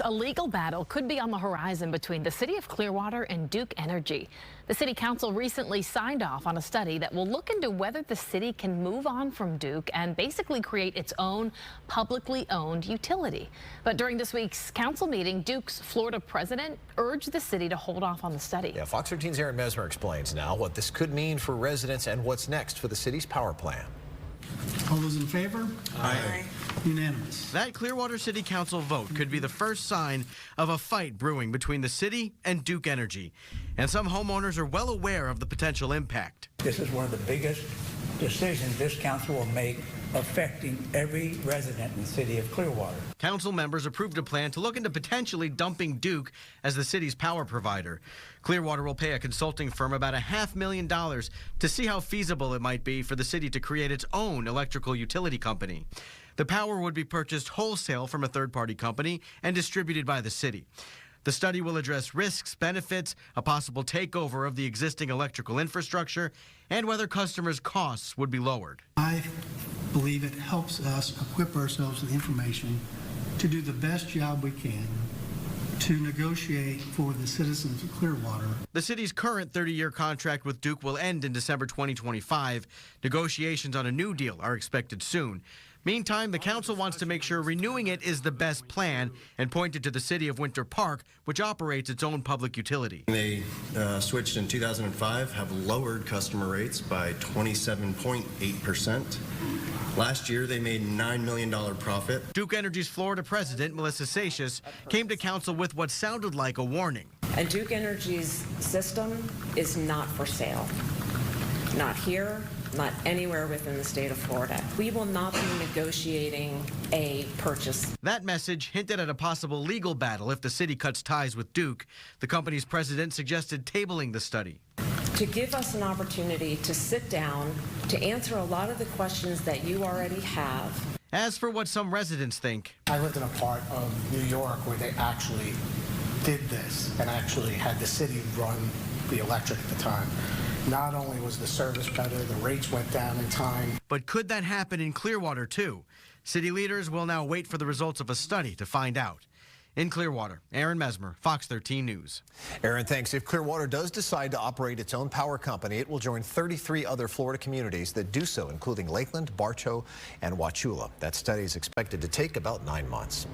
A legal battle could be on the horizon between the city of Clearwater and Duke Energy. The city council recently signed off on a study that will look into whether the city can move on from Duke and basically create its own publicly owned utility. But during this week's council meeting, Duke's Florida president urged the city to hold off on the study. Yeah, Fox 13's Aaron Mesmer explains now what this could mean for residents and what's next for the city's power plan. All those in favor? Aye. Unanimous. That Clearwater City Council vote could be the first sign of a fight brewing between the city and Duke Energy. And some homeowners are well aware of the potential impact. This is one of the biggest decisions this council will make affecting every resident in the city of Clearwater. Council members approved a plan to look into potentially dumping Duke as the city's power provider. Clearwater will pay a consulting firm about $500,000 to see how feasible it might be for the city to create its own electrical utility company. The power would be purchased wholesale from a third-party company and distributed by the city. The study will address risks, benefits, a possible takeover of the existing electrical infrastructure, and whether customers' costs would be lowered. I believe it helps us equip ourselves with information to do the best job we can to negotiate for the citizens of Clearwater. The city's current 30-year contract with Duke will end in December 2025. Negotiations on a new deal are expected soon. Meantime, the council wants to make sure renewing it is the best plan and pointed to the city of Winter Park, which operates its own public utility. They switched in 2005, have lowered customer rates by 27.8%. Last year, they made $9 million profit. Duke Energy's Florida president, Melissa Satius, came to council with what sounded like a warning. And Duke Energy's system is not for sale. Not here, not anywhere within the state of Florida. We will not be negotiating a purchase. That message hinted at a possible legal battle if the city cuts ties with Duke. The company's president suggested tabling the study. To give us an opportunity to sit down, to answer a lot of the questions that you already have. As for what some residents think, I lived in a part of New York where they actually did this and actually had the city run the electric at the time. Not only was the service better, the rates went down in time. But could that happen in Clearwater, too? City leaders will now wait for the results of a study to find out. In Clearwater, Aaron Mesmer, Fox 13 News. Aaron, thanks. If Clearwater does decide to operate its own power company, it will join 33 other Florida communities that do so, including Lakeland, Bartow, and Wauchula. That study is expected to take about 9 months.